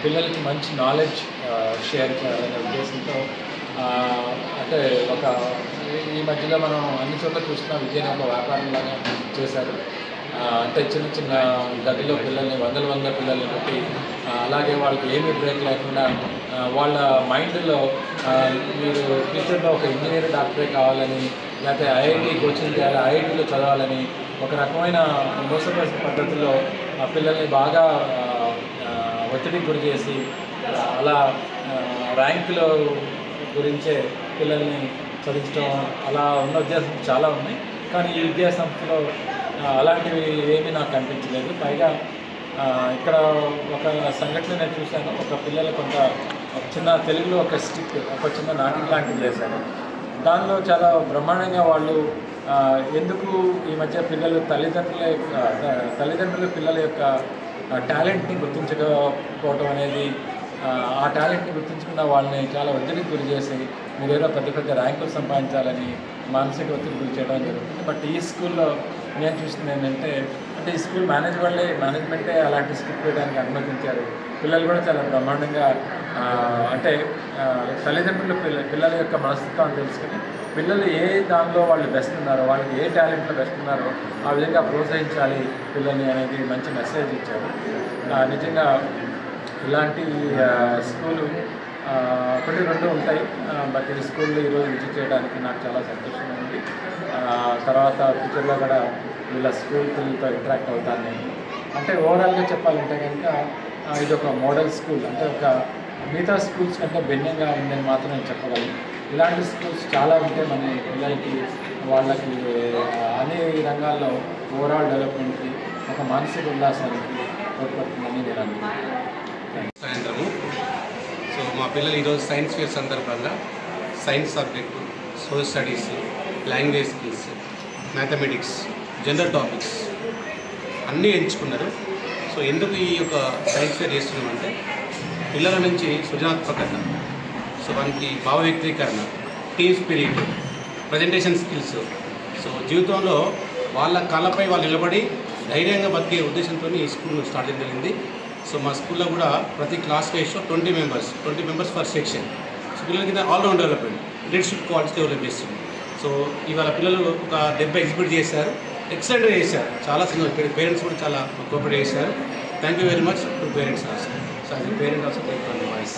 పిల్లలకి మంచి knowledge share చేయాలనే ఉద్దేశంతో అంటే ఈ మధ్యలో మనం అన్ని చోట్ల చూస్తున్న విద్యను ఒక వ్యాపారంలాగా చేశారు. అంటే చిన్న చిన్న గదిలో పిల్లల్ని వందల పిల్లల్ని పెట్టి అలాగే వాళ్ళకి ఏమీ బ్రేక్ లేకుండా వాళ్ళ మైండ్లో మీరు ఫ్యూచర్లో ఒక ఇంజనీర్ డాక్టరే కావాలని, లేకపోతే ఐఐటి కోచింగ్ చేయాలి, ఐఐటిలో చదవాలని ఒక రకమైన మోసపోసిన పద్ధతిలో పిల్లల్ని బాగా ఒత్తిడికి గురి చేసి అలా ర్యాంకుల గురించే పిల్లల్ని చదివించడం అలా ఉన్న ఉద్దేశం చాలా ఉన్నాయి. కానీ ఈ విద్యా సంస్థలో అలాంటివి ఏమీ నాకు అనిపించలేదు. పైగా ఇక్కడ ఒక సంఘటన నేను చూశాను. ఒక పిల్లలు చిన్న తెలుగులో ఒక స్కిట్, ఒక చిన్న నాటిక లాంటివి చేశారు. దానిలో చాలా బ్రహ్మాండంగా వాళ్ళు ఎందుకు ఈ మధ్య తల్లిదండ్రులు పిల్లల యొక్క టాలెంట్ని గుర్తించకపోవటం అనేది, ఆ టాలెంట్ని గుర్తించకుండా వాళ్ళని చాలా ఒత్తిడికి గురి చేసి మీరేదో పెద్ద ర్యాంకులు సంపాదించాలని మానసిక ఒత్తిడి గురి చేయడం జరుగుతుంది. బట్ ఈ స్కూల్లో నేను చూసింది ఏంటంటే, ఈ స్కూల్ మేనేజ్మెంటే అలాంటి స్కిట్ వేయడానికి అనుమతించారు. పిల్లలు కూడా చాలా బ్రహ్మాండంగా అంటే తల్లిదండ్రులు పిల్లల యొక్క మనస్తత్వాన్ని తెలుసుకుని పిల్లలు ఏ దానిలో వాళ్ళు బెస్ట్ ఉన్నారో, వాళ్ళకి ఏ టాలెంట్లో బెస్ట్ ఉన్నారో ఆ విధంగా ప్రోత్సహించాలి పిల్లల్ని అనేది మంచి మెసేజ్ ఇచ్చారు. నిజంగా ఇలాంటి స్కూలు 1-2 ఉంటాయి. బట్ ఈ స్కూల్లో ఈరోజు విజిట్ చేయడానికి నాకు చాలా సంతోషంగా ఉంది. తర్వాత ఫ్యూచర్లో కూడా వీళ్ళ స్కూల్ పిల్లలతో ఇంటరాక్ట్ అవుతాను నేను. అంటే ఓవరాల్గా చెప్పాలంటే కనుక ఇది ఒక మోడల్ స్కూల్, అంటే ఒక మిగతా స్కూల్స్ కంటే భిన్నంగా ఉందని మాత్రం నేను చెప్పగలను. ఇలాంటి స్కూల్స్ చాలా ఉంటే మన పిల్లలకి వాళ్ళకి అన్ని రంగాల్లో ఓవరాల్ డెవలప్మెంట్కి ఒక మానసిక ఉల్లాసానికి తోడ్పడుతుందని నేను అనుకుంటున్నాను. సాయంత్రము సో మా పిల్లలు ఈరోజు సైన్స్ ఫేర్ సందర్భంగా science subject, social studies, language skills, mathematics, general topics అన్నీ ఎంచుకున్నారు. సో ఎందుకు ఈ యొక్క సైన్స్ ఫేర్ చేస్తున్నామంటే పిల్లల నుంచి సృజనాత్మకత, సో వానికి భావ వ్యక్తీకరణ, team spirit, presentation skills, so జీవితంలో వాళ్ళ కాళ్ళపై వాళ్ళు నిలబడి ధైర్యంగా బతికే ఉద్దేశంతో ఈ స్కూల్ స్టార్ట్ చేయడం జరిగింది. సో మా స్కూల్లో కూడా ప్రతి class ratio 20 members for section. So పిల్లల కింద all round development, leadership quality develop చేస్తుంది. సో ఇవాళ పిల్లలు ఒక 70 ఎగ్జిబిట్ చేశారు, ఎక్సలెంట్గా చేశారు. చాలా సంతోషం. పేరెంట్స్ కూడా చాలా కోఆపరేట్ చేశారు. Thank you very much to parents also. So as a parent also take on the voice.